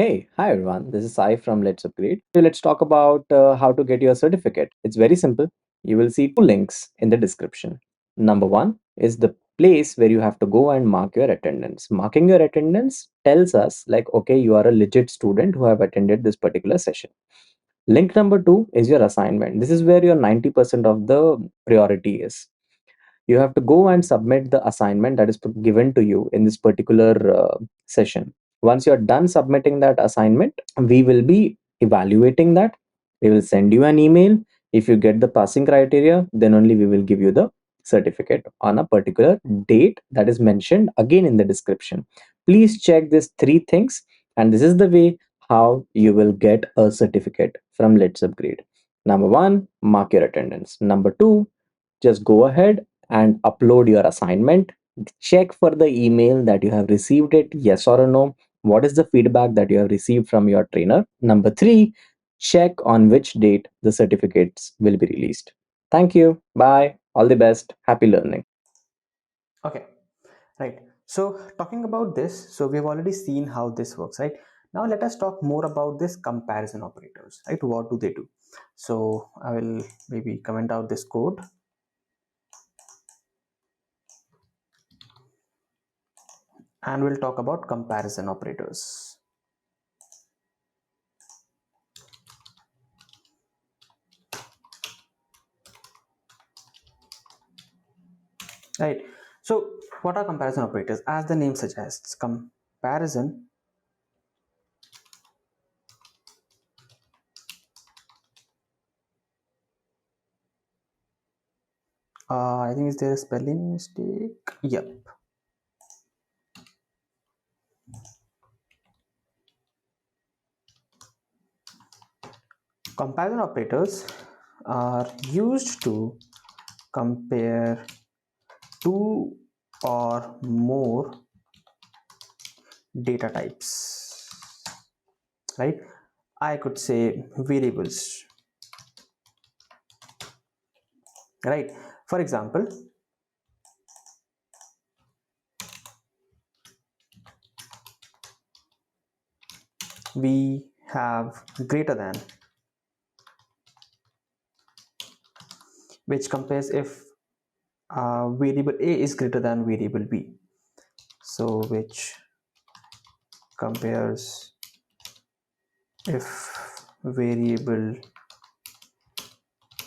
Hi everyone. This is Sai from Let's Upgrade. So let's talk about how to get your certificate. It's very simple. You will see two links in the description. Number one is the place where you have to go and mark your attendance. Marking your attendance tells us like, okay, you are a legit student who have attended this particular session. Link number two is your assignment. This is where your 90% of the priority is. You have to go and submit the assignment that is given to you in this particular session. Once you're done submitting that assignment, we will be evaluating that. We will send you an email. If you get the passing criteria, then only we will give you the certificate on a particular date that is mentioned again in the description. Please check these three things, and this is the way how you will get a certificate from Let's Upgrade. Number one, mark your attendance. Number two, just go ahead and upload your assignment. Check for the email that you have received it, yes or no. What is the feedback that you have received from your trainer? Number three, check on which date the certificates will be released. Thank you. Bye. All the best. Happy learning. Okay, right. So talking about this, so we've already seen how this works, right? Now let us talk more about this comparison operators, right? What do they do? So I will maybe comment out this code and we'll talk about comparison operators. Right. So what are comparison operators? As the name suggests, comparison I think is there a spelling mistake? Yep. Comparison operators are used to compare two or more data types, right? I could say variables, right? For example, we have greater than, which compares if variable a is greater than variable b, so which compares if variable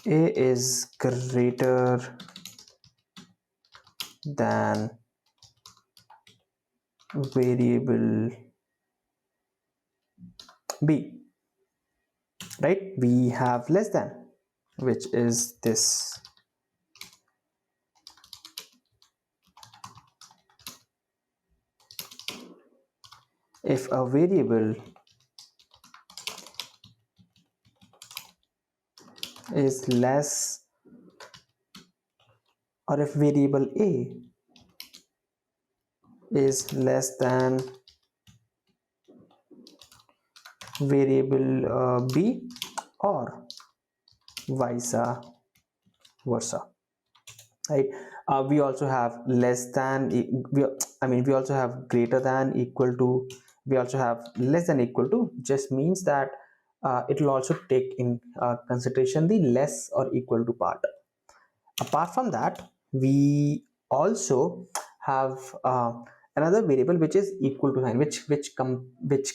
a is greater than variable b, right? We have less than, which is this. If a variable is less, or if variable a is less than variable b, or vice versa, right? We also have less than we also have greater than, equal to. We also have less than, equal to. Just means that it will also take in consideration the less or equal to part. Apart from that, we also have another variable which is equal to sign, which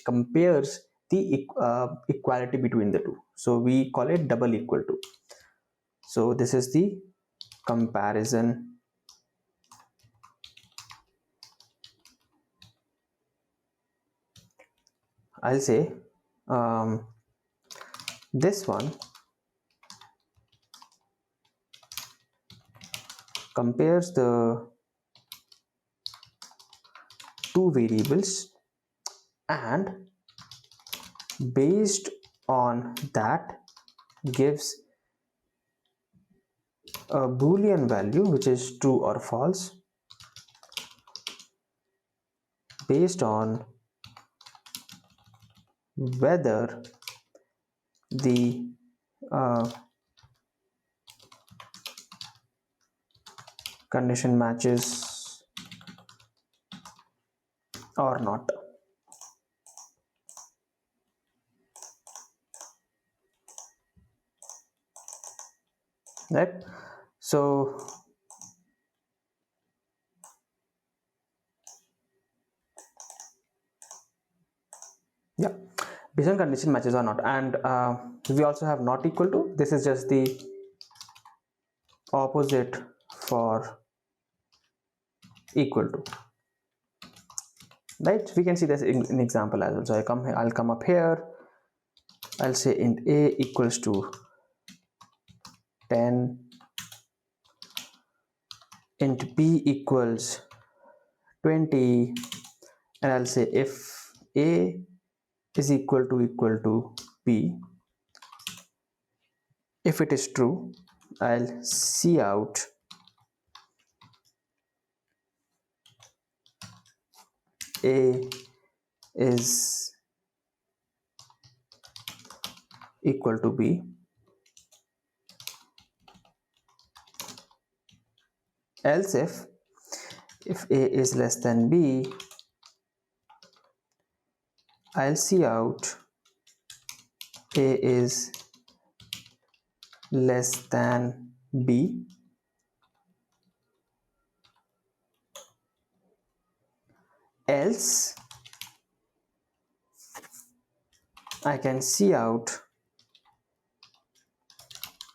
compares the equality between the two, so we call it double equal to. So this is the comparison. I'll say um, this one compares the two variables, and based on that gives a boolean value which is true or false based on whether the uh, condition matches or not. right? So yeah, based on condition matches or not. And we also have not equal to. This is just the opposite for equal to, right? We can see this in example as well. So I'll come up here, I'll say int a equals to 10, int b equals 20, and I'll say if a is equal to b, if it is true, I'll see out a is equal to b, else if a is less than b, I'll see out a is less than b, else I can see out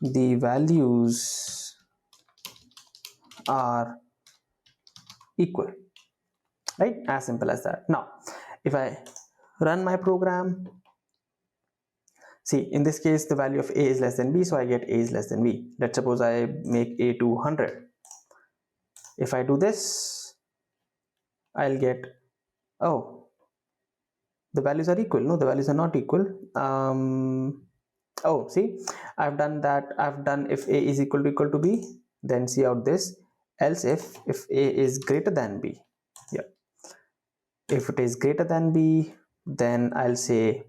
the values are equal, right? As simple as that. Now if I run my program, see, in this case the value of a is less than b, so I get a is less than b. Let's suppose I make a 200. If I do this, I'll get, oh, the values are equal. No, the values are not equal. Oh, see, I've done that. I've done if a is equal to b, then see out this, else if a is greater than b. Yeah, if it is greater than b, then I'll say,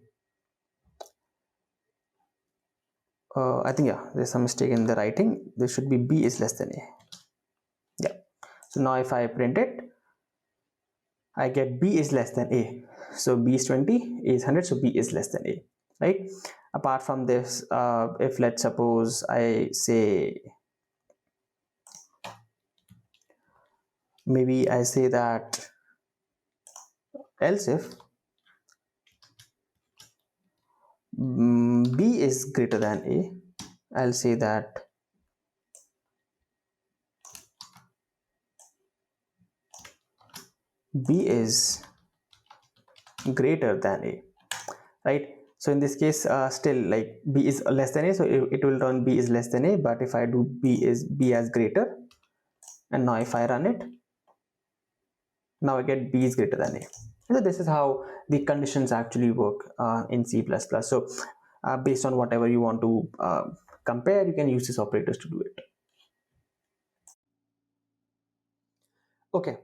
I think, yeah, there's some mistake in the writing. There should be b is less than a. Yeah, so now if I print it, I get b is less than a. So b is 20, a is 100, so b is less than a, right? Apart from this, if let's suppose I say, maybe I say that else if b is greater than a, I'll say that b is greater than a, right? So in this case, still like b is less than a, so it will turn b is less than a. But if I do b as greater, and now if I run it, now I get b is greater than a. So this is how the conditions actually work in C++. So based on whatever you want to compare, you can use these operators to do it. Okay,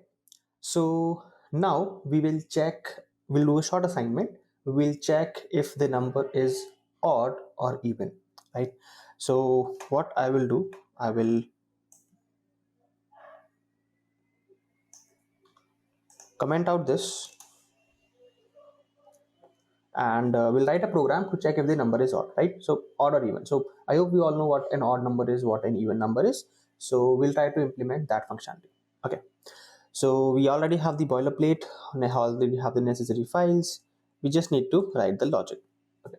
so now we will check, we'll do a short assignment. We will check if the number is odd or even, right? So what I will do, I will comment out this, and we'll write a program to check if the number is odd, right? So odd or even. So I hope we all know what an odd number is, what an even number is. So we'll try to implement that functionality. Okay, so we already have the boilerplate, and I already have the necessary files. We just need to write the logic. Okay,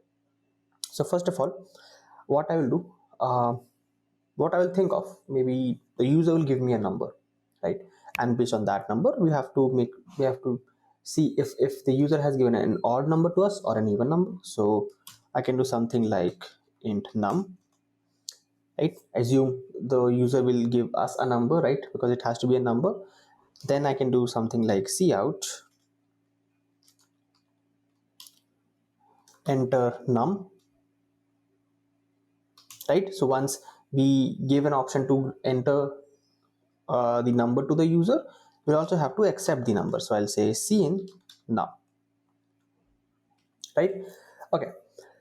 so first of all, what I will do, what I will think of, maybe the user will give me a number, right? And based on that number, we have to see if the user has given an odd number to us or an even number. So I can do something like int num, right? Assume the user will give us a number, right? Because it has to be a number. Then I can do something like cout enter num, right? So once we give an option to enter the number to the user, we'll also have to accept the number. So I'll say cin num, right? Okay,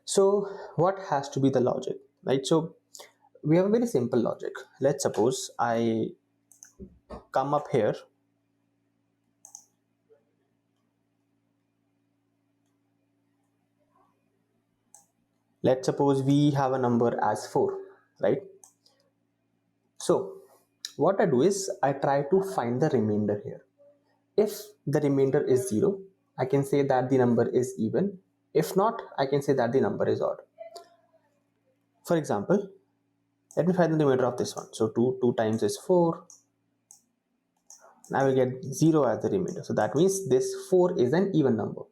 so what has to be the logic, right? So we have a very simple logic. Let's suppose I come up here, let's suppose we have a number as 4, right? So what I do is I try to find the remainder here. If the remainder is 0, I can say that the number is even. If not, I can say that the number is odd. For example, let me find the remainder of this one. So 2 times is 4. I will get 0 as the remainder. So that means this 4 is an even number.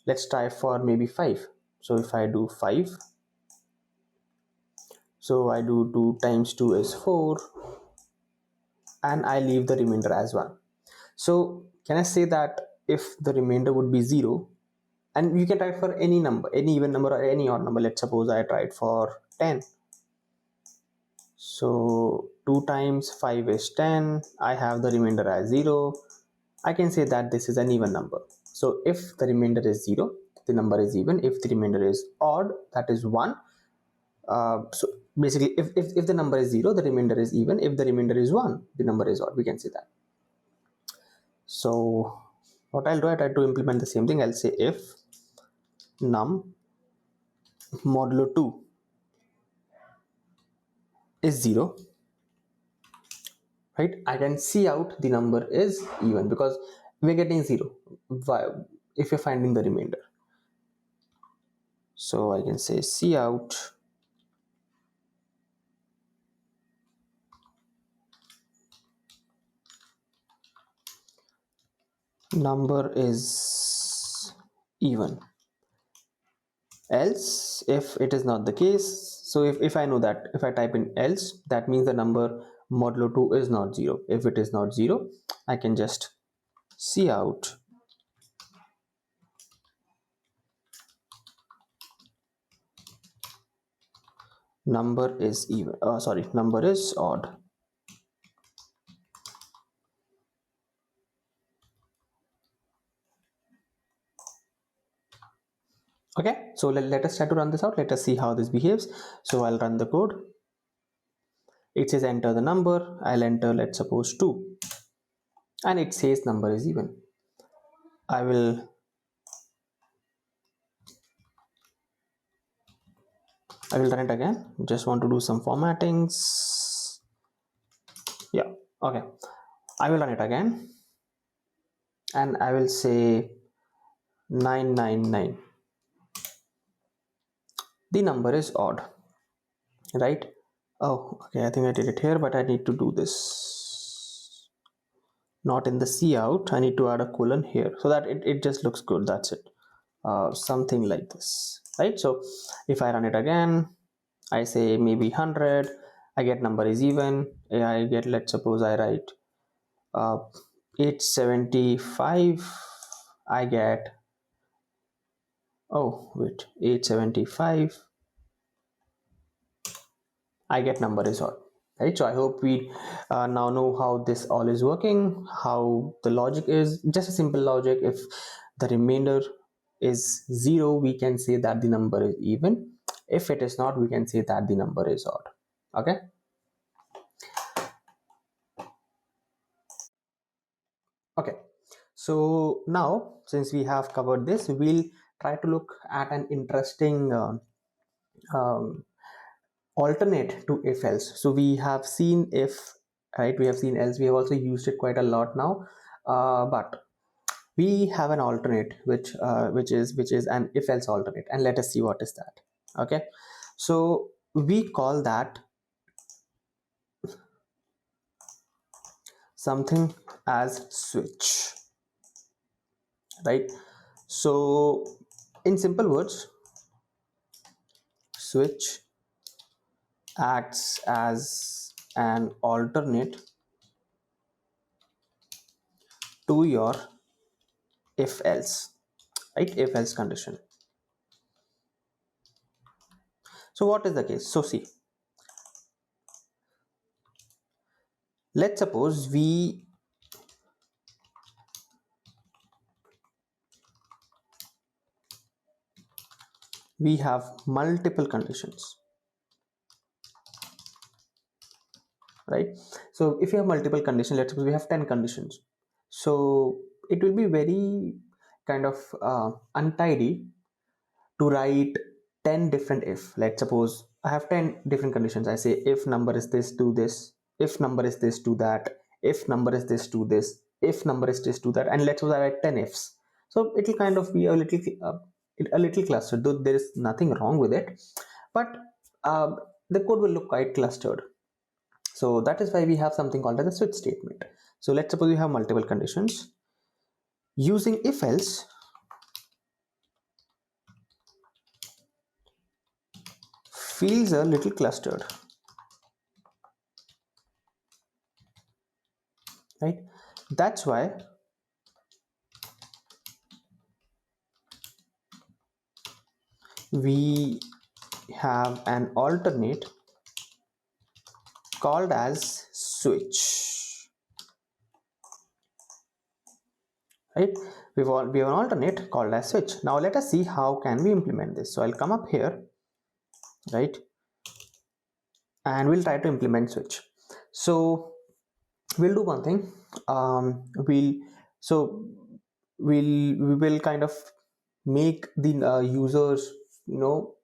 Let's try for maybe 5. So if I do 5, so I do 2 times 2 is 4, and I leave the remainder as 1. So can I say that if the remainder would be 0, and you can try it for any number, any even number or any odd number. Let's suppose I tried for 10. So 2 times 5 is 10. I have the remainder as 0. I can say that this is an even number. So if the remainder is 0, the number is even. If the remainder is odd, that is 1. So basically, if the number is 0, the remainder is even. If the remainder is 1, the number is odd. We can say that. So what I'll do, I try to implement the same thing. I'll say if num modulo 2 is 0, right? I can see out the number is even because we're getting 0 if you're finding the remainder. So I can say see out number is even. Else, if it is not the case, so if I know that if I type in else, that means the number modulo 2 is not 0. If it is not 0, I can just see out number is even, sorry, number is odd. Okay, so let us try to run this out. Let us see how this behaves. So I'll run the code. It says enter the number. I'll enter, let's suppose 2, and it says number is even. I will run it again. Just want to do some formattings. Yeah, okay. I will run it again, and I will say 999. The number is odd, right? Oh, okay. I think I did it here, but I need to do this not in the C out. I need to add a colon here so that it just looks good. That's it. Something like this, right? So if I run it again, I say maybe 100. I get number is even. I get, let's suppose I write uh, 875. I get, oh wait, 875. I get number is odd, right? So I hope we now know how this all is working, how the logic is. Just a simple logic. If the remainder is 0, we can say that the number is even. If it is not, we can say that the number is odd. Okay. Okay. So now, since we have covered this, we'll try to look at an interesting um, alternate to if else. So we have seen if, right? We have seen else. We have also used it quite a lot now, but we have an alternate which is an if else alternate, and let us see what is that. Okay, so we call that something as switch, right? So in simple words, switch acts as an alternate to your if else, right? If else condition. So what is the case? So see, let's suppose we have multiple conditions, right? So if you have multiple conditions, let's suppose we have 10 conditions. So it will be very kind of untidy to write 10 different if. Let's suppose I have 10 different conditions. I say if number is this, do this. if number is this, do that, if number is this, do this, if number is this, do that, and let's suppose I write 10 ifs. So it will kind of be a little clustered, though there is nothing wrong with it, but the code will look quite clustered. So that is why we have something called as a switch statement. So let's suppose you have multiple conditions. Using if else, feels a little clustered, right? That's why we have an alternate called as switch, right? We have an alternate called as switch. Now let us see how can we implement this. So I'll come up here, right, and we'll try to implement switch. So we'll do one thing. We'll so we will kind of make the users, you know,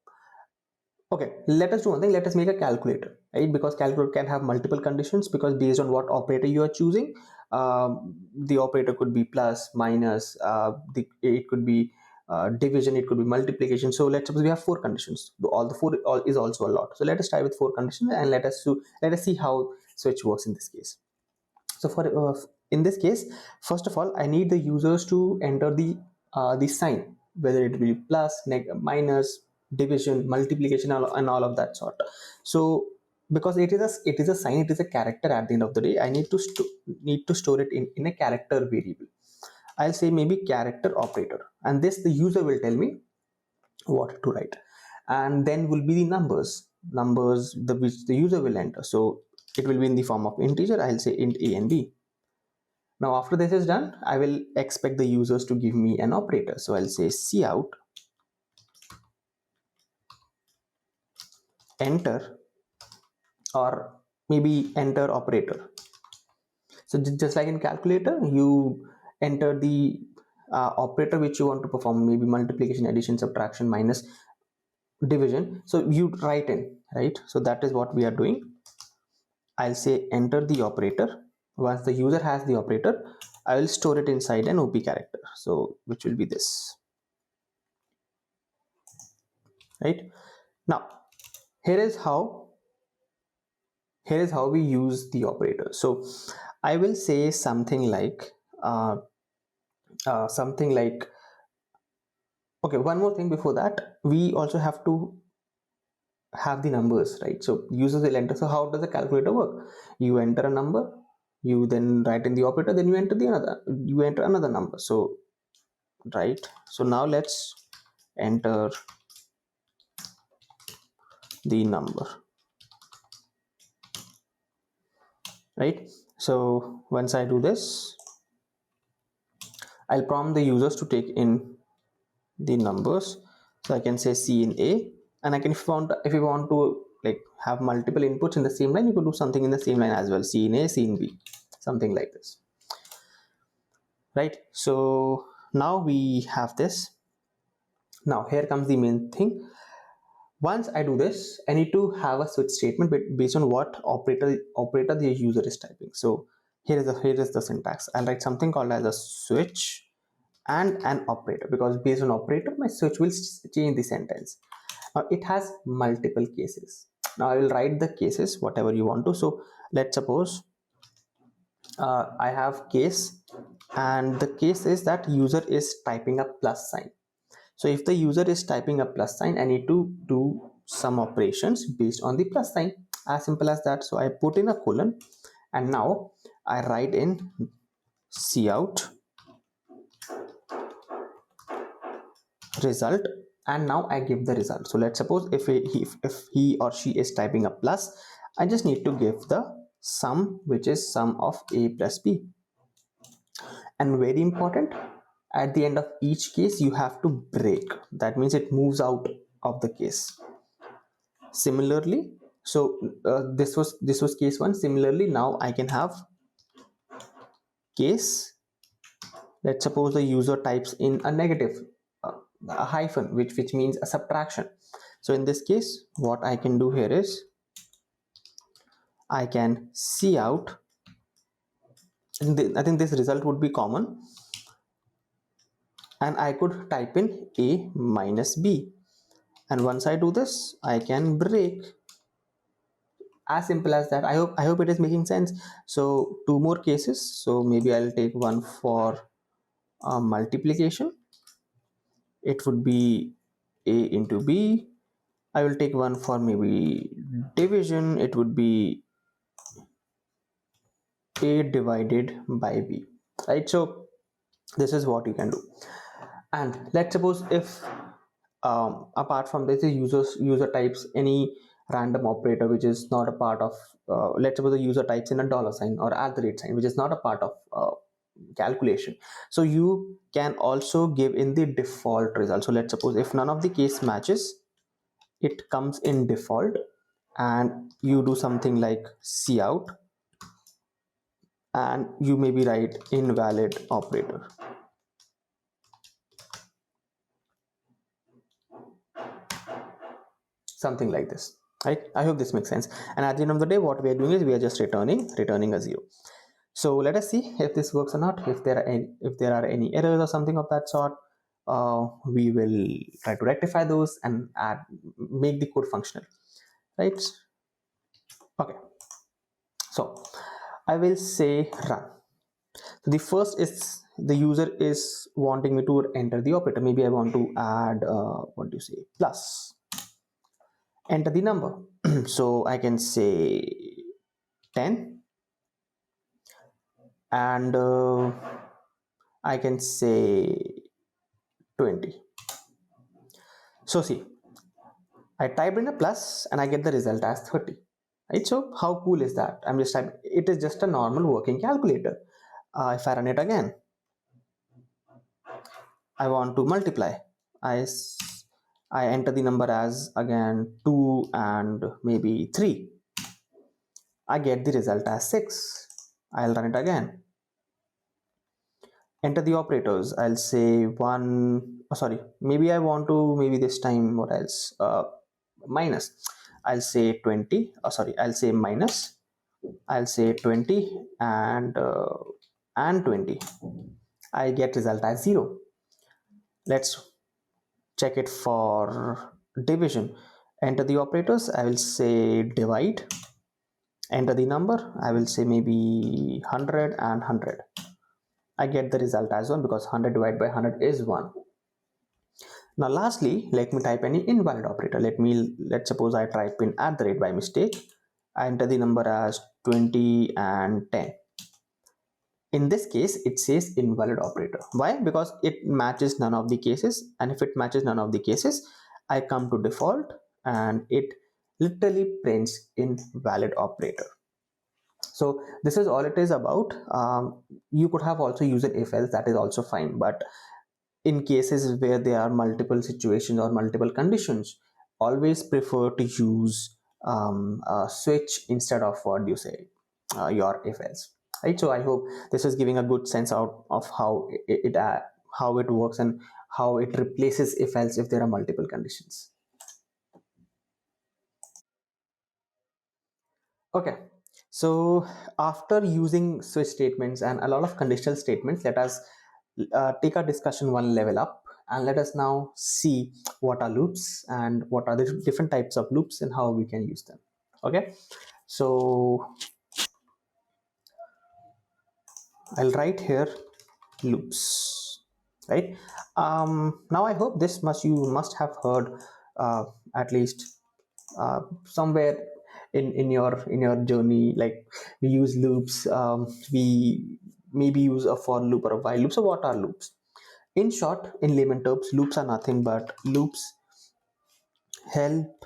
okay, let us do one thing. Let us make a calculator, right? Because calculator can have multiple conditions, because based on what operator you are choosing, the operator could be plus, minus, it could be division, it could be multiplication. So let's suppose we have four conditions. All the four all is also a lot. So let us try with four conditions, and let us see how switch works in this case. So for in this case, first of all, I need the users to enter the sign, whether it be plus, minus, division, multiplication, and all of that sort. So because it is a sign, it is a character. At the end of the day, I need to store it in a character variable. I'll say maybe character operator, and this the user will tell me what to write, and then will be the numbers which the user will enter. So it will be in the form of integer. I'll say int a and b. Now after this is done, I will expect the users to give me an operator. So I'll say cout enter, or maybe enter operator. So just like in calculator, you enter the operator which you want to perform, maybe multiplication, addition, subtraction, minus, division. So you write in, right? So that is what we are doing. I'll say enter the operator. Once the user has the operator, I will store it inside an OP character. So which will be this, right? Now here is how we use the operator. So I will say something like uh, something like, okay, one more thing before that, we also have to have the numbers, right? So users will enter. So how does the calculator work? You enter a number, you then write in the operator, then you enter another number. So right, so now let's enter the number, right? So once I do this, I'll prompt the users to take in the numbers. So I can say C in A, and I can, if you want to like have multiple inputs in the same line, you could do something in the same line as well. C in A, C in B, something like this, right? So now we have this. Now here comes the main thing. Once I do this, I need to have a switch statement based on what operator the user is typing. So here is the syntax. I'll write something called as a switch and an operator, because based on operator, my switch will change the sentence. Now it has multiple cases. Now I will write the cases whatever you want to. So let's suppose I have case, and the case is that user is typing a plus sign. So if the user is typing a plus sign, I need to do some operations based on the plus sign, as simple as that. So I put in a colon, and now I write in cout result, and now I give the result. So let's suppose if he or she is typing a plus, I just need to give the sum, which is sum of a plus b. And very important, at the end of each case you have to break. That means it moves out of the case. Similarly, so this was case 1. Similarly, now I can have case, let's suppose the user types in a negative, a hyphen, which means a subtraction. So in this case, what I can do here is I can see out. I think this result would be common, and I could type in A minus B. And once I do this, I can break. As simple as that. I hope it is making sense. So two more cases. So maybe I'll take one for multiplication. It would be A into B. I will take one for maybe division. It would be A divided by B, right? So this is what you can do. And let's suppose if apart from this, the user types any random operator which is not a part of, let's suppose the user types in a dollar sign or at the rate sign, which is not a part of calculation. So you can also give in the default result. So let's suppose if none of the case matches, it comes in default, and you do something like cout, and you maybe write invalid operator, something like this, right? I hope this makes sense. And at the end of the day, what we are doing is we are just returning a zero. So let us see if this works or not. If there are any errors or something of that sort, we will try to rectify those and make the code functional, right? Okay, so I will say run. So the first is the user is wanting me to enter the operator. Maybe I want to add what do you say, plus, enter the number. So I can say 10, and I can say 20. So see, I typed in a plus and I get the result as 30. Right? So how cool is that? I'm just typing. It is just a normal working calculator. If I run it again, I want to multiply. I I enter the number as again 2 and maybe 3. I get the result as 6. I'll run it again. Enter the operators. I'll say 1. Oh, sorry, maybe I want to, maybe this time, what else? Minus. I'll say 20. Oh, sorry, I'll say minus. I'll say 20 and 20. I get result as 0. Let's check it for division. Enter the operators. I will say divide. Enter the number. I will say maybe 100 and 100. I get the result as 1 because 100 divided by 100 is 1. Now lastly, let me type any invalid operator. Let's suppose I type in at the rate by mistake. I enter the number as 20 and 10. In this case, it says invalid operator. Why? Because it matches none of the cases, and if it matches none of the cases, I come to default and it literally prints invalid operator. So this is all it is about. You could have also used an if else, that is also fine, but in cases where there are multiple situations or multiple conditions, always prefer to use a switch instead of what you say, your if else, right? So I hope this is giving a good sense out of how it works and how it replaces if else if there are multiple conditions. Okay, so after using switch statements and a lot of conditional statements, let us take our discussion one level up, and let us now see what are loops and what are the different types of loops and how we can use them. Okay, so I'll write here loops, right? Now I hope you must have heard at least somewhere in your journey, like we use loops, we maybe use a for loop or a while loop. So what are loops? In short, in layman terms, loops are nothing but loops help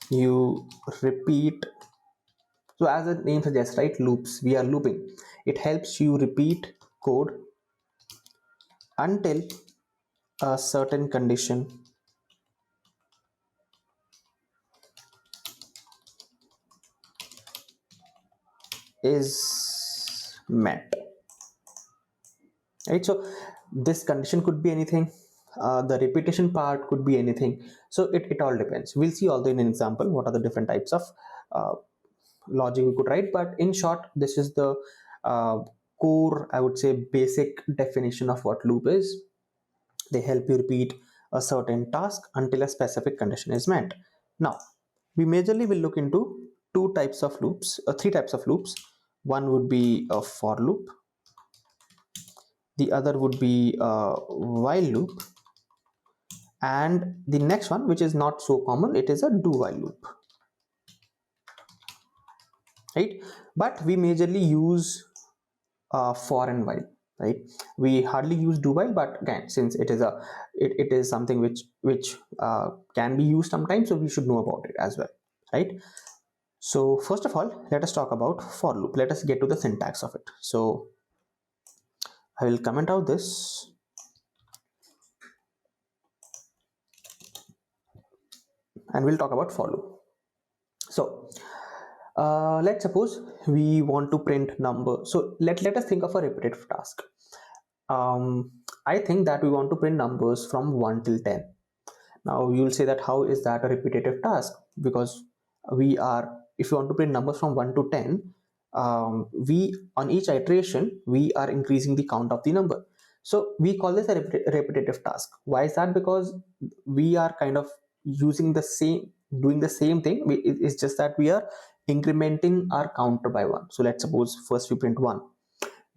you repeat. So as the name suggests, right, loops, we are looping. It helps you repeat code until a certain condition is met, right? So this condition could be anything, the repetition part could be anything. So it all depends. We'll see although in an example what are the different types of uh, logic we could write, but in short, this is the uh, core, I would say, basic definition of what loop is. They help you repeat a certain task until a specific condition is met. Now, we majorly will look into three types of loops. One would be a for loop, the other would be a while loop, and the next one, which is not so common, it is a do while loop, right? But we majorly use for and while, right? We hardly use do while, but again, since it is something which can be used sometimes, so we should know about it as well, right? So first of all, let us talk about for loop. Let us get to the syntax of it. So I will comment out this, and we'll talk about for loop. So let's suppose we want to print number. So let us think of a repetitive task. I think that we want to print numbers from 1 till 10. Now you'll say that how is that a repetitive task? Because if you want to print numbers from 1 to 10, we on each iteration we are increasing the count of the number. So we call this a repetitive task. Why is that? Because we are kind of doing the same thing. It's just that we are incrementing our counter by one. So let's suppose first we print 1,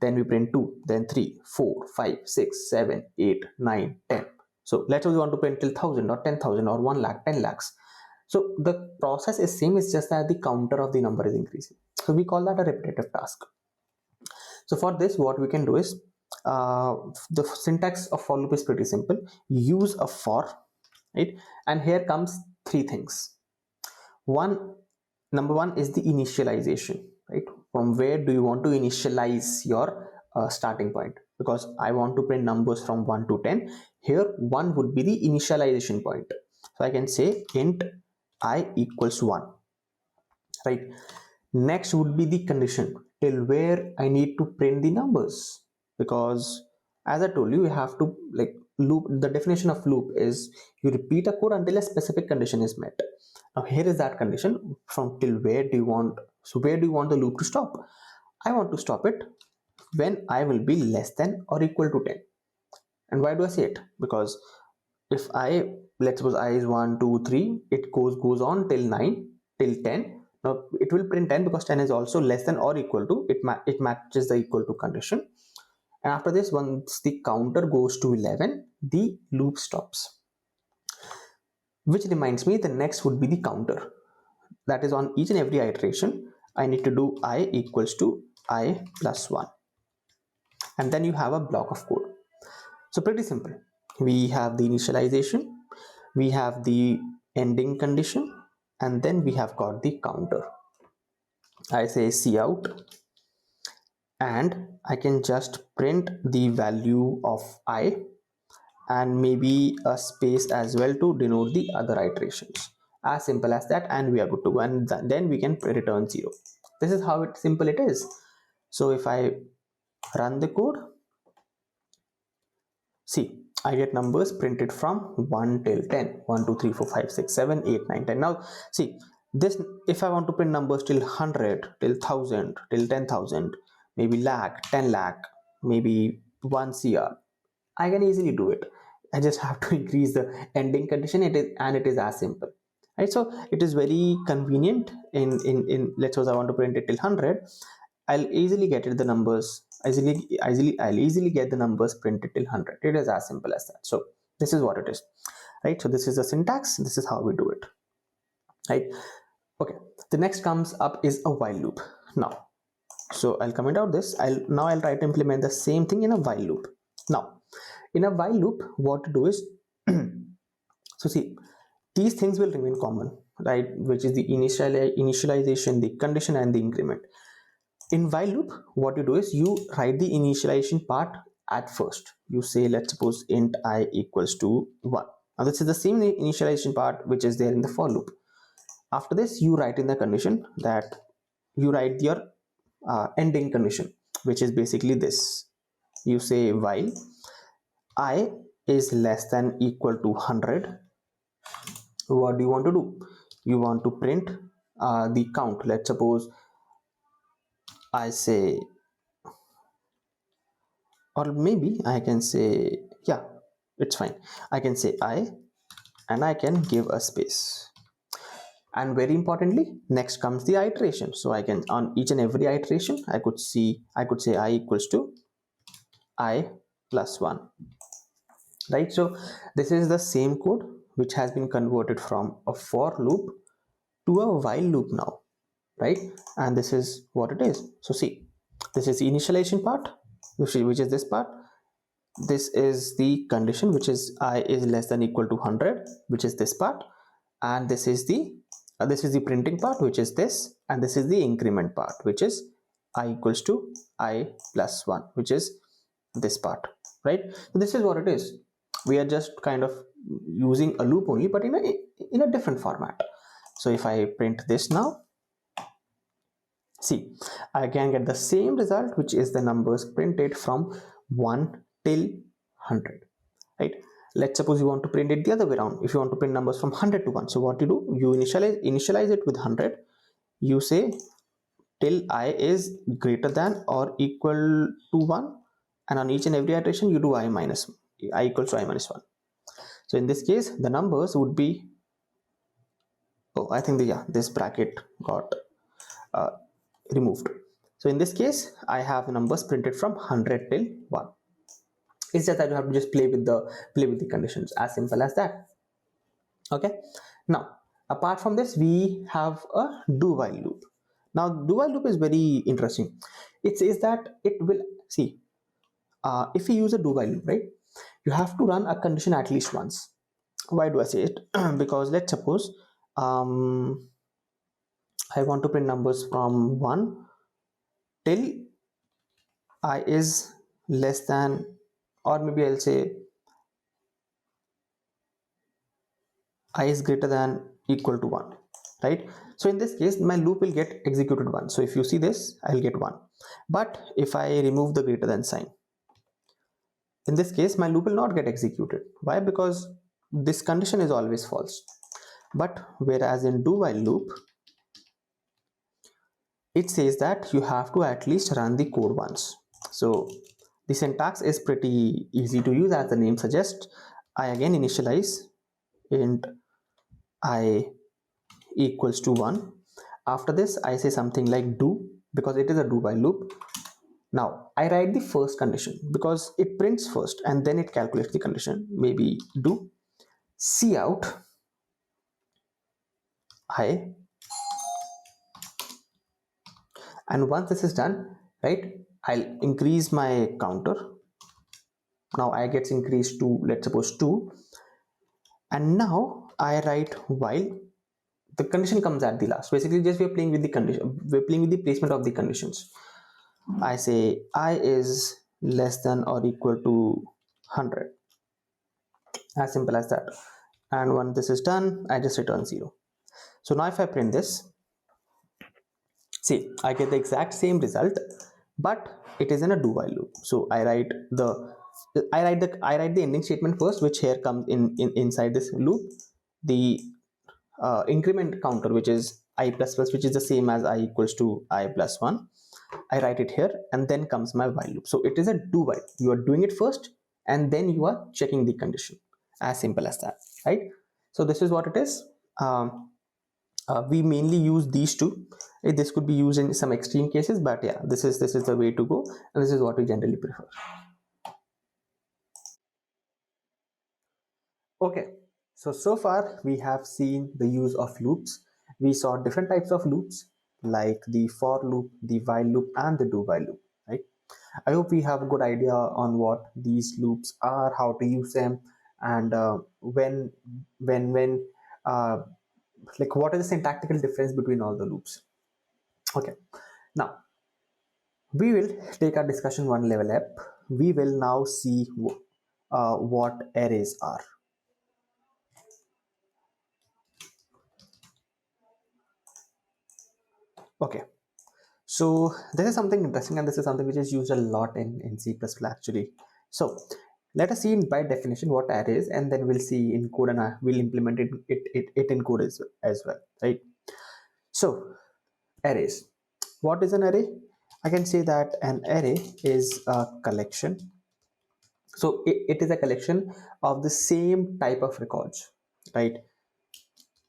then we print 2, then 3, 4, 5, 6, 7, 8, 9, 10. So let's say we want to print till 1000 or 10,000 or 1 lakh, 10 lakhs. So the process is same, it's just that the counter of the number is increasing. So we call that a repetitive task. So for this, what we can do is, the syntax of for loop is pretty simple. Use a for, right? And here comes three things. One, number one is the initialization, right? From where do you want to initialize your starting point? Because I want to print numbers from 1 to 10. Here 1 would be the initialization point, so I can say int I equals 1, right? Next would be the condition, till where I need to print the numbers, because as I told you, you have to, like, loop, the definition of loop is you repeat a code until a specific condition is met. Now here is that condition. From till where do you want, so where do you want the loop to stop? I want to stop it when I will be less than or equal to 10. And why do I say it? Because if I, let's suppose I is 1 2 3, it goes on till 9, till 10. Now it will print 10 because 10 is also less than or equal to it, it matches the equal to condition. And after this, once the counter goes to 11, the loop stops. Which reminds me, the next would be the counter. That is, on each and every iteration I need to do I equals to I plus 1, and then you have a block of code. So pretty simple. We have the initialization, we have the ending condition, and then we have got the counter. I say cout, and I can just print the value of I, and maybe a space as well to denote the other iterations. As simple as that, and we are good to go, and then we can return 0. This is how simple it is. So if I run the code, see, I get numbers printed from 1 till 10. 1, 2, 3, 4, 5, 6, 7, 8, 9, 10. Now, see, this, if I want to print numbers till 100, till 1000, till 10,000, maybe lakh, 10 lakh, maybe 1 CR, I can easily do it. I just have to increase the ending condition. It is as simple, right? So it is very convenient. In let's suppose I want to print it till 100, I'll easily get it the numbers I'll easily get the numbers printed till 100. It is as simple as that. So this is what it is, right? So this is the syntax. This is how we do it, right? Okay. The next comes up is a while loop. Now, so I'll comment out this. I'll try to implement the same thing in a while loop. Now, in a while loop, what to do is, so see, these things will remain common, right? Which is the initialization, the condition, and the increment. In while loop, what you do is you write the initialization part at first. You say, let's suppose int I equals to 1. Now this is the same initialization part which is there in the for loop. After this, you write in the condition that you write your ending condition, which is basically this. You say while I is less than equal to 100, what do you want to do? You want to print the count. Let's suppose I say, or maybe I can say, yeah, it's fine. I can say I, and I can give a space. And very importantly, next comes the iteration. So I can, on each and every iteration, I could say I equals to I plus 1, right? So this is the same code which has been converted from a for loop to a while loop now, right? And this is what it is. So see, this is the initialization part, which is this part. This is the condition, which is I is less than equal to 100, which is this part. And this is the printing part, which is this. And this is the increment part, which is I equals to I plus 1, which is this part, right? So this is what it is. We are just kind of using a loop only, but in a different format. So if I print this now, see, I can get the same result, which is the numbers printed from 1 till 100, right? Let's suppose you want to print it the other way around. If you want to print numbers from 100 to 1, so what you do, you initialize it with 100. You say till I is greater than or equal to 1, and on each and every iteration you do I equals to I minus 1. So in this case the numbers would be, oh, I think yeah, this bracket got uh, removed. So in this case I have numbers printed from 100 till 1. It's just that you have to just play with the conditions, as simple as that. Okay, now apart from this we have a do while loop. Now do while loop is very interesting. It says that it will see, if you use a do while loop, right, you have to run a condition at least once. Why do I say it? Because let's suppose I want to print numbers from 1 till I is less than, or maybe I'll say I is greater than equal to 1, right? So in this case my loop will get executed once. So if you see this, I'll get 1. But if I remove the greater than sign, in this case my loop will not get executed. Why? Because this condition is always false. But whereas in do while loop, it says that you have to at least run the code once. So the syntax is pretty easy to use, as the name suggests. I again initialize int I equals to 1. After this I say something like do, because it is a do while loop. Now I write the first condition because it prints first and then it calculates the condition. Maybe do cout I, and once this is done, right, I'll increase my counter. Now I gets increased to, let's suppose, 2, and now I write while the condition comes at the last. Basically just we're playing with the condition, we're playing with the placement of the conditions. I say I is less than or equal to 100, as simple as that. And when this is done, I just return 0. So now if I print this, see, I get the exact same result, but it is in a do while loop. So I write the ending statement first, which here comes inside this loop. The increment counter, which is I plus plus, which is the same as I equals to I plus 1. I write it here, and then comes my while loop. So it is a do while. You are doing it first, and then you are checking the condition. As simple as that, right? So this is what it is. We mainly use these two. This could be used in some extreme cases, but yeah, this is the way to go, and this is what we generally prefer. Okay, so far we have seen the use of loops. We saw different types of loops, like the for loop, the while loop, and the do while loop, right? I hope we have a good idea on what these loops are, how to use them, and when uh, like what is the syntactical difference between all the loops. Okay, now we will take our discussion one level up. We will now see what arrays are. Okay, so this is something interesting, and this is something which is used a lot in C++ actually. So let us see by definition what array is, and then we'll see in code, and we'll implement it in code as well, right? So arrays, what is an array? I can say that an array is a collection. So it is a collection of the same type of records, right?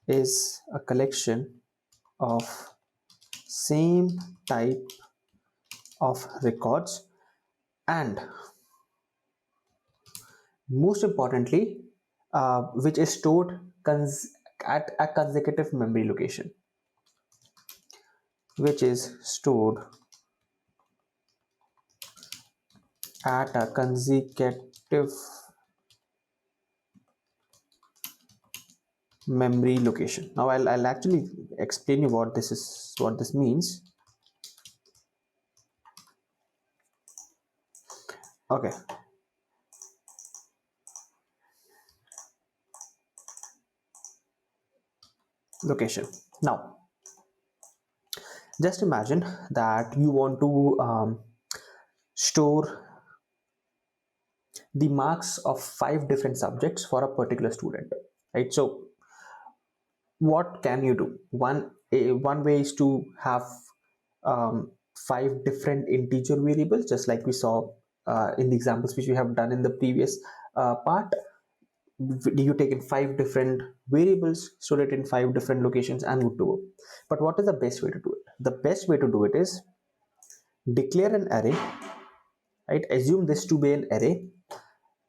Is a collection of same type of records, and most importantly, which is stored at a consecutive memory location, which is stored at a consecutive memory location. Now I'll actually explain you what this means. Okay, location. Now just imagine that you want to store the marks of 5 different subjects for a particular student, right? So what can you do? One way is to have 5 different integer variables, just like we saw in the examples which we have done in the previous part. You take in 5 different variables, store it in 5 different locations, and would do it. But what is the best way to do it? The best way to do it is declare an array, right? Assume this to be an array,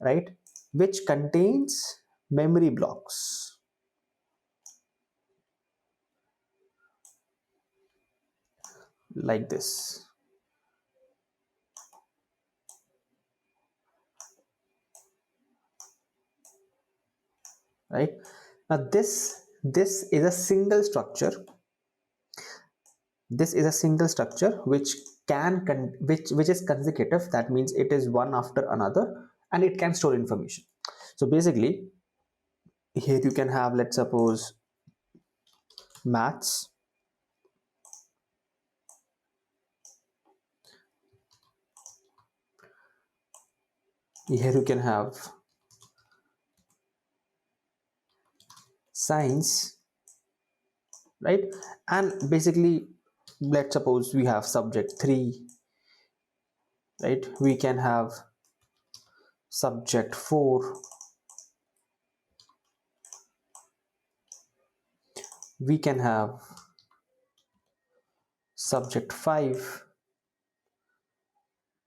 right, which contains memory blocks like this, right? Now this is a single structure. This is a single structure which which is consecutive. That means it is one after another, and it can store information. So basically, here you can have, let's suppose, maths. Here you can have science, right? And basically, let's suppose we have subject 3, right? We can have subject 4, we can have subject 5,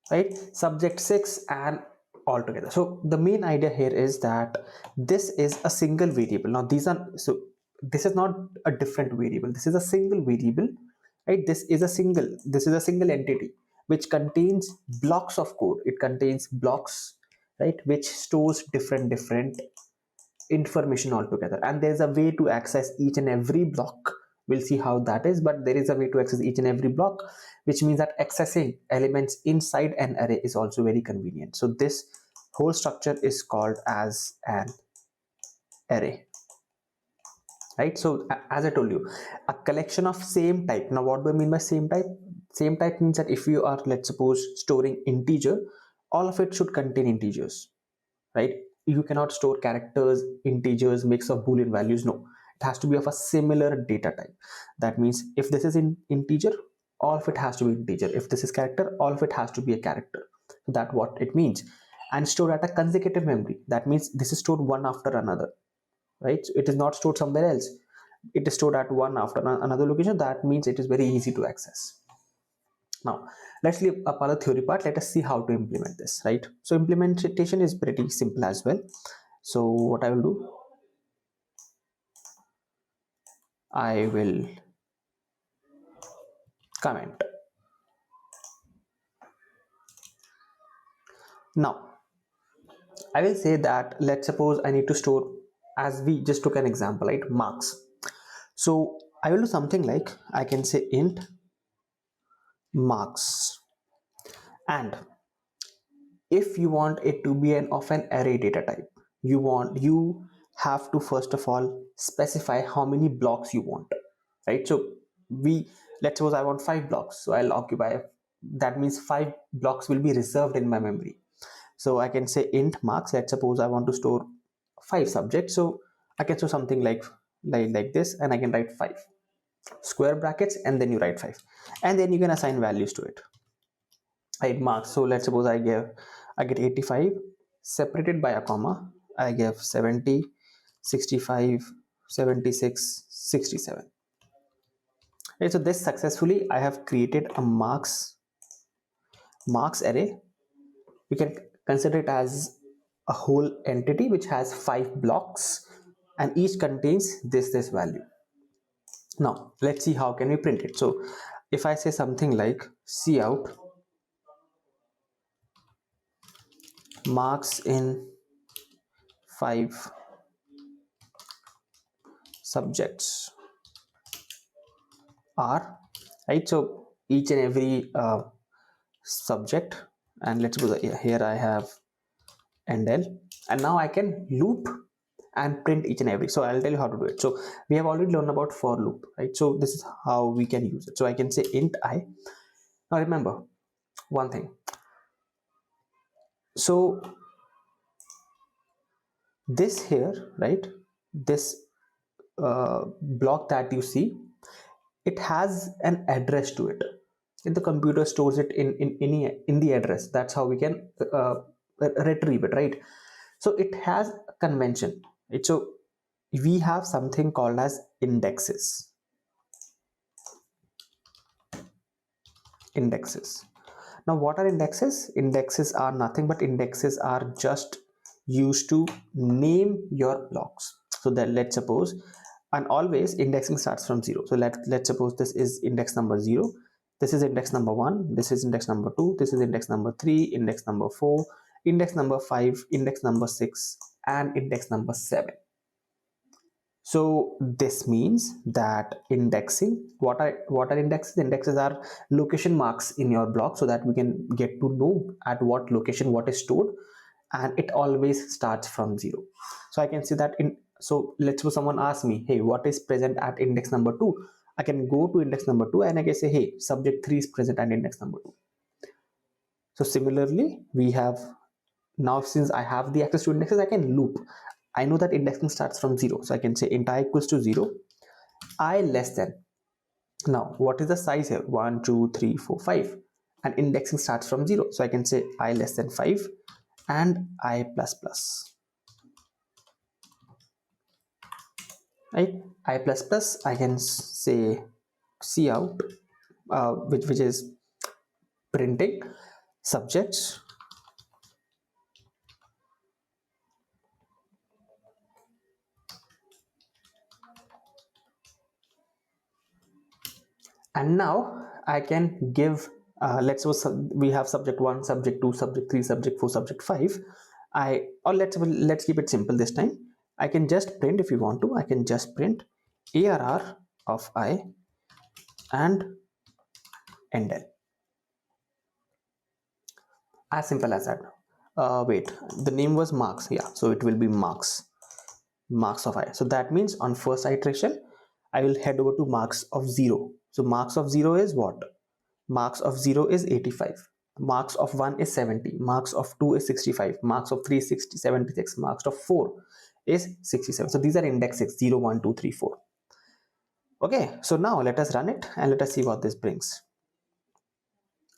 right? Subject 6, and all together. So the main idea here is that this is a single variable. Now these are, so this is not a different variable, this is a single variable, right? This is a single entity which contains blocks of code. It contains blocks, right, which stores different information altogether, and there's a way to access each and every block. We'll see how that is, but there is a way to access each and every block, which means that accessing elements inside an array is also very convenient. So this whole structure is called as an array, right? So as I told you, a collection of same type. Now what do I mean by same type? Same type means that if you are, let's suppose, storing integer, all of it should contain integers, right? You cannot store characters, integers, mix of boolean values. No, it has to be of a similar data type. That means if this is in integer, all of it has to be integer. If this is character, all of it has to be a character. So that's what it means. And stored at a consecutive memory. That means this is stored one after another, right? So it is not stored somewhere else. It is stored at one after another location. That means it is very easy to access. Now let's leave apart the theory part. Let us see how to implement this, right? So implementation is pretty simple as well. So what I will do, I will comment. Now I will say that, let's suppose I need to store, as we just took an example, right, marks. So I will do something like, I can say int marks, and if you want it to be an of an array data type, you have to first of all specify how many blocks you want, right? So we, let's suppose I want 5 blocks, so I'll occupy, that means 5 blocks will be reserved in my memory. So I can say int marks. Let's suppose I want to store 5 subjects, so I can store something like this, and I can write 5, square brackets, and then you write 5, and then you can assign values to it. Right, marks. So let's suppose I get 85 separated by a comma. I give 70, 65, 76, 67. Right, so this successfully I have created a marks array. You can consider it as a whole entity which has 5 blocks, and each contains this value. Now let's see how can we print it. So if I say something like cout marks in 5 subjects are, right, so each and every subject, and let's go here I have and L, and now I can loop and print each and every. So I'll tell you how to do it. So we have already learned about for loop, right? So this is how we can use it. So I can say int I. Now remember one thing. So this here, right, this block that you see, it has an address to it. If the computer stores it in the address, that's how we can retrieve it, right? So it has a convention, right? So we have something called as indexes. Now what are indexes? Indexes are nothing but indexes are just used to name your blocks. So that let's suppose, and always indexing starts from 0. So let's suppose this is index number 0, this is index number 1, this is index number 2, this is index number 3, index number 4, index number 5, index number 6, and index number 7. So this means that indexing, what are indexes? Indexes are location marks in your block, so that we can get to know at what location what is stored, and it always starts from 0. So I can see that in, so let's suppose someone asks me, hey, what is present at index number 2? I can go to index number 2 and I can say, hey, subject 3 is present at index number 2. So similarly, we have, now since I have the access to indexes, I can loop. I know that indexing starts from 0, so I can say int I equals to 0, I less than. Now what is the size here? 1, 2, 3, 4, 5, and indexing starts from 0, so I can say I less than 5 and I plus plus. Right, I plus plus, I can say cout, which is printing subjects, and now I can give, let's suppose we have subject 1, subject 2, subject 3, subject 4, subject 5. Or let's keep it simple this time. I can just print, if you want to, I can just print arr of I and endl, as simple as that. Wait, the name was marks, yeah, so it will be marks of I. So that means on first iteration I will head over to marks of 0. So marks of 0 is what? Marks of 0 is 85, marks of 1 is 70, marks of 2 is 65, marks of 3 is 60, 76, marks of 4 is 67. So these are indexes 0, 1, 2, 3, 4. Okay, so now let us run it and let us see what this brings.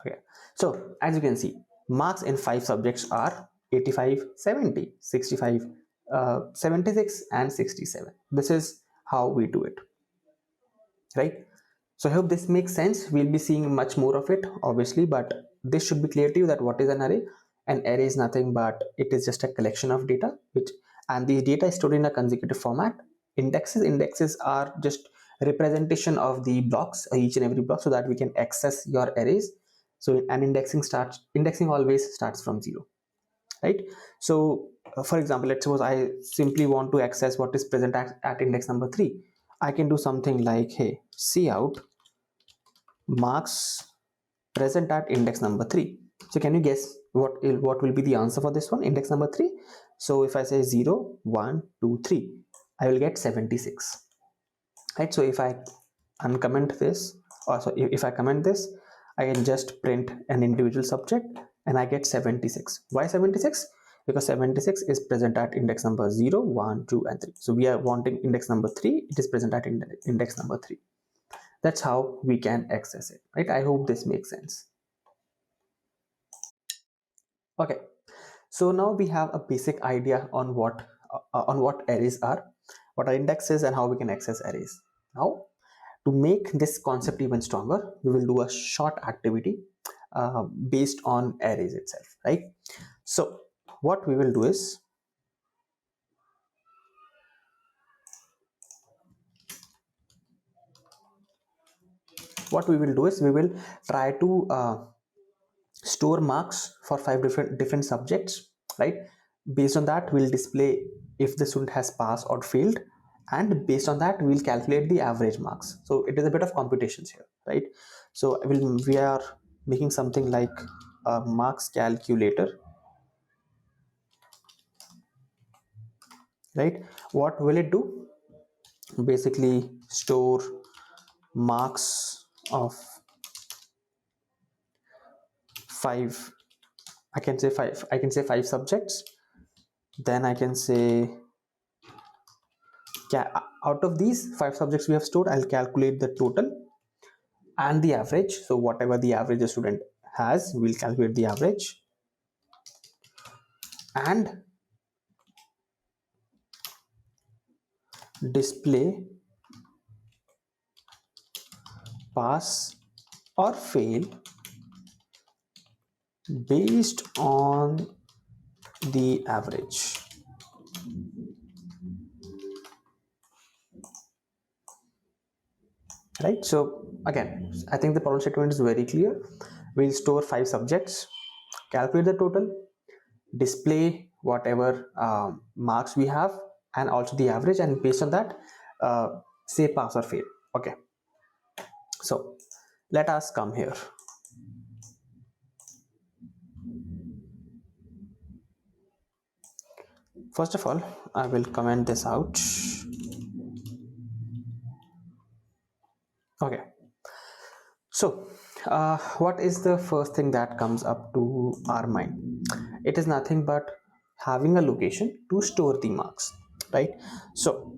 Okay, so as you can see, marks in 5 subjects are 85, 70, 65, 76, and 67. This is how we do it, right? So I hope this makes sense. We'll be seeing much more of it, obviously, but this should be clear to you that what is an array. An array is nothing but it is just a collection of data, which, and the data is stored in a consecutive format. Indexes are just representation of the blocks, each and every block, so that we can access your arrays. So an indexing always starts from 0, right? So for example, let's suppose I simply want to access what is present at index number 3. I can do something like, hey, cout marks present at index number 3. So can you guess what will be the answer for this one, index number 3? So if I say 0, 1, 2, 3, I will get 76, right? So if I uncomment this, or so if I comment this, I can just print an individual subject and I get 76. Why 76? Because 76 is present at index number 0, 1, 2, and 3. So we are wanting index number 3, it is present at index number 3. That's how we can access it, right? I hope this makes sense. Okay, so now we have a basic idea on what arrays are, what are indexes, and how we can access arrays. Now, to make this concept even stronger, we will do a short activity based on arrays itself, right? So what we will do is, we will try to store marks for five different subjects, right? Based on that, we'll display if the student has passed or failed, and based on that we'll calculate the average marks. So it is a bit of computations here, right? So we are making something like a marks calculator, right? What will it do? Basically store marks of five, I can say five subjects. Then I can say, out of these five subjects we have stored, I'll calculate the total and the average. So whatever the average a student has, we'll calculate the average, and display pass or fail based on the average, right? So again, I think the problem statement is very clear. We'll store five subjects, calculate the total, display whatever marks we have, and also the average, and based on that say pass or fail. Okay, so let us come here. First of all, I will comment this out. Okay, so what is the first thing that comes up to our mind? It is nothing but having a location to store the marks, right? So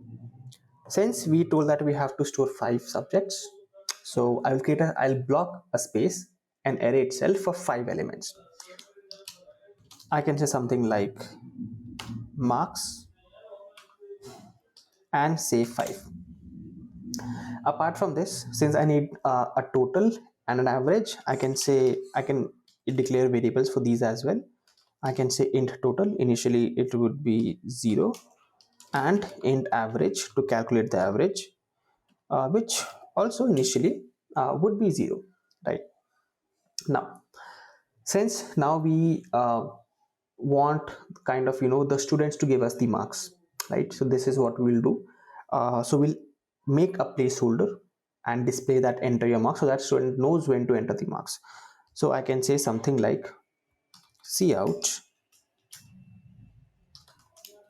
since we told that we have to store five subjects, so I'll block a space, an array itself, for five elements. I can say something like marks and say five. Apart from this, since I need a total and an average, I can declare variables for these as well. I can say int total, initially it would be 0, and int average to calculate the average, which also initially would be 0, right? Now, since now we want kind of the students to give us the marks, right? So this is what we'll do. So we'll make a placeholder and display that enter your marks, so that student knows when to enter the marks. So I can say something like cout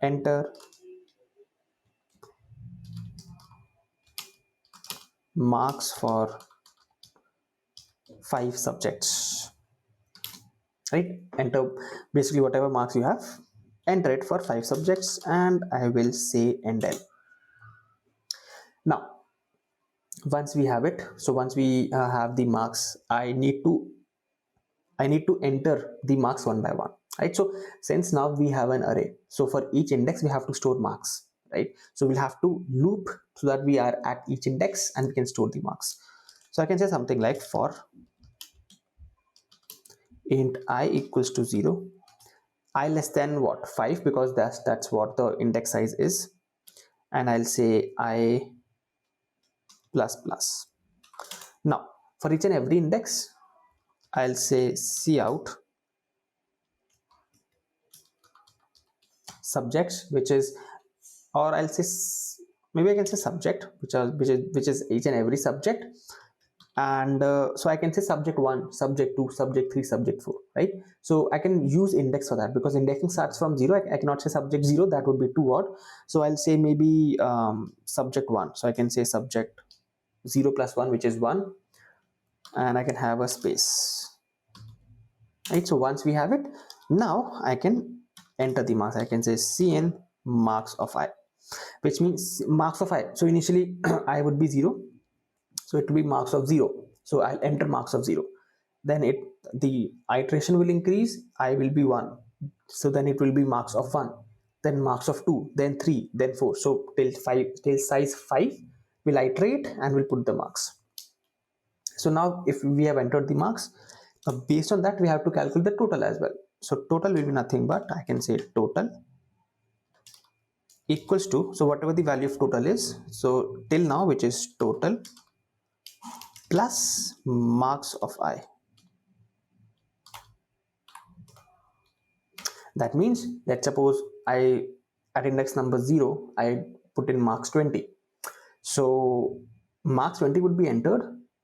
enter marks for five subjects, right? Enter basically whatever marks you have, enter it for five subjects, and I will say endl. Now once we have it, so once we have the marks, I need to enter the marks one by one, right? So since now we have an array, so for each index we have to store marks, right? So we'll have to loop so that we are at each index and we can store the marks. So I can say something like for int I equals to 0, I less than what, 5, because that's what the index size is, and I'll say I plus plus. Now for each and every index, I'll say cout subjects, which is, or I'll say maybe I can say subject, which is each and every subject, and so I can say subject 1, subject 2, subject 3, subject 4, right? So I can use index for that, because indexing starts from 0. I cannot say subject 0, that would be too odd. So I'll say maybe subject 1, so I can say subject 0 plus 1, which is 1, and I can have a space, right? So once we have it, now I can enter the marks. I can say cn marks of I, which means marks of I. So initially I would be 0, so it will be marks of 0. So I'll enter marks of 0. Then the iteration will increase, I will be 1, so then it will be marks of 1, then marks of 2, then 3, then 4. So till 5, till size 5 we'll iterate and we'll put the marks. So now if we have entered the marks, based on that we have to calculate the total as well. So total will be nothing but I can say total equals to, so whatever the value of total is, so till now, which is total plus marks of I. That means, let's suppose I, at index number 0 I put in marks 20, so marks 20 would be entered,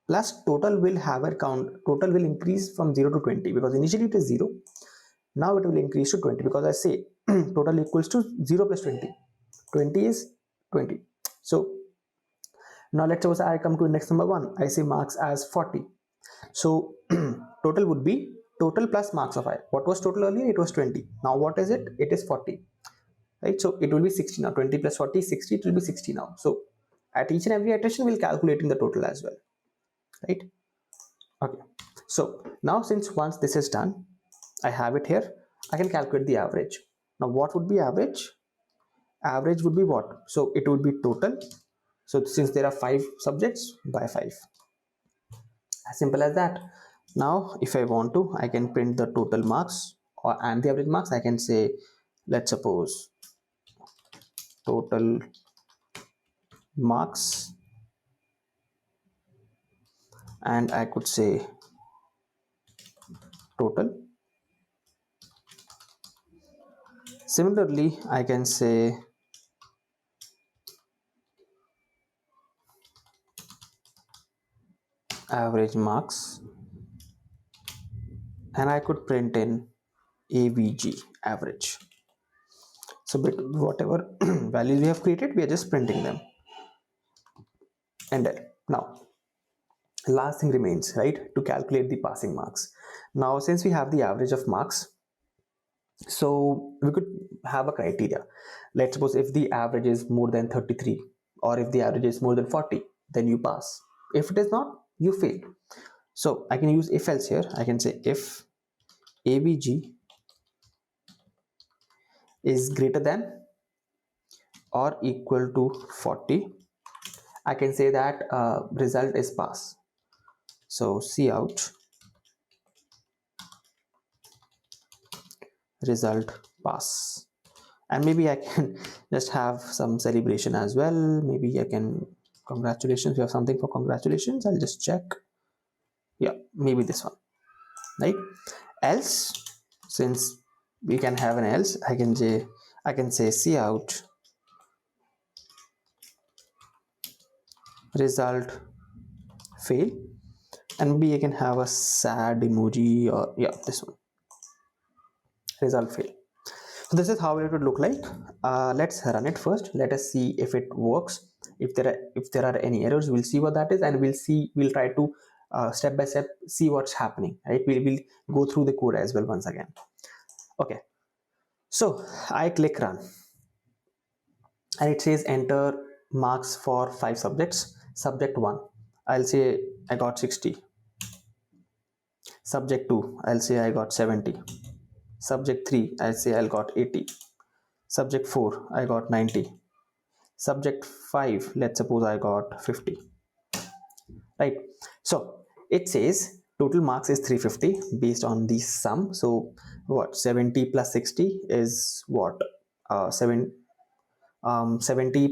plus total will have a count, total will increase from 0 to 20, because initially it is 0, now it will increase to 20, because I say total equals to 0 plus 20, 20 is 20. So now let's suppose I come to index number 1, I say marks as 40. So total would be total plus marks of I. What was total earlier? It was 20. Now what is it? It is 40. Right? So it will be 60 now. 20 plus 40 is 60. It will be 60 now. So at each and every iteration, we'll calculate in the total as well. Right? Okay. So now since once this is done, I have it here. I can calculate the average. Now what would be average? Average would be what? So it would be total. So since there are 5 subjects, by 5. As simple as that. Now if I want to, I can print the total marks and the average marks. I can say, let's suppose total marks, and I could say total. Similarly, I can say average marks, and I could print in AVG, average. So whatever values we have created, we are just printing them. And then now last thing remains, right, to calculate the passing marks. Now since we have the average of marks, so we could have a criteria. Let's suppose if the average is more than 33, or if the average is more than 40, then you pass. If it is not, you fail. So I can use if else here. I can say if AVG is greater than or equal to 40, I can say that result is pass. So cout result pass. And maybe I can just have some celebration as well. Maybe I can, congratulations, we have something for congratulations. I'll just check. Yeah, maybe this one, right? Else, since we can have an else, I can say cout result fail, and maybe I can have a sad emoji, or yeah, this one, result fail. So this is how it would look like. Let's run it first. Let us see if it works. If there are any errors, we'll see what that is, and we'll try to step by step see what's happening. Right? We'll go through the code as well once again. Okay. So I click run, and it says enter marks for 5 subjects. Subject 1, I'll say I got 60. Subject 2, I'll say I got 70. Subject 3, I'll say I got 80. Subject 4, I got 90. Subject 5, let's suppose I got 50. Right? So it says total marks is 350 based on the sum. So what, 70 plus 60 is what? 70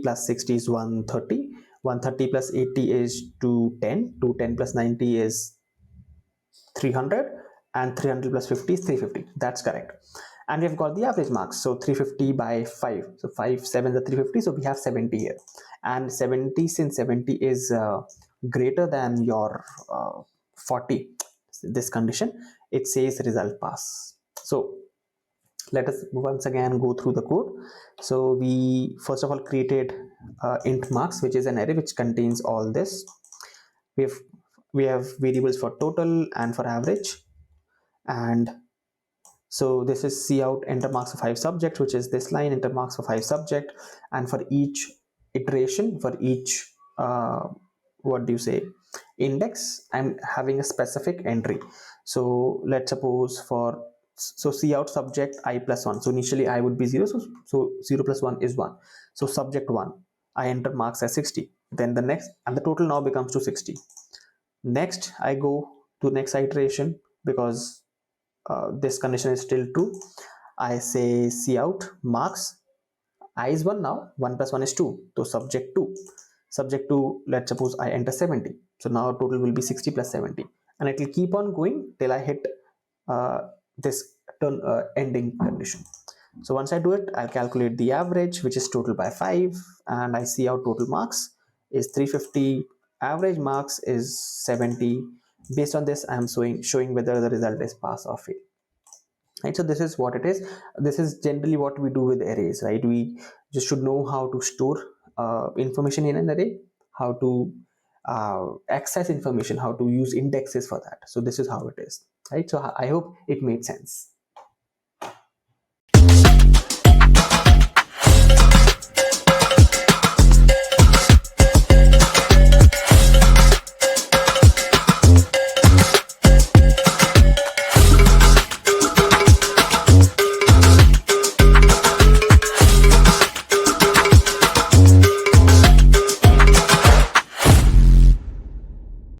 plus 60 is 130. 130 plus 80 is 210. 210 plus 90 is 300, and 300 plus 50 is 350. That's correct. And we've got the average marks. So 350 by 5. So 5 7 is 350. So we have 70 here. And 70, since 70 is greater than your 40, this condition, it says result pass. So let us once again go through the code. So we first of all created int marks, which is an array which contains all this. We have variables for total and for average, and so this is cout enter marks for 5 subject, which is this line, enter marks for 5 subject, and for each iteration, for each what do you say, Index, I'm having a specific entry. So let's suppose for, so see out subject I plus 1. So initially I would be 0, so 0 plus 1 is 1. So subject 1, I enter marks as 60. Then the next, and the total now becomes to 60. Next I go to next iteration, because this condition is still true. I say see out marks, I is 1 now, 1 plus 1 is 2. So subject 2. Subject 2, let's suppose I enter 70. So now total will be 60 plus 70. And it will keep on going till I hit this ending condition. So once I do it, I'll calculate the average, which is total by 5. And I see out total marks is 350. Average marks is 70. Based on this, I'm showing whether the result is pass or fail. Right, so this is what it is. This is generally what we do with arrays, right? We just should know how to store information in an array, how to access information, how to use indexes for that. So this is how it is, right? So I hope it made sense.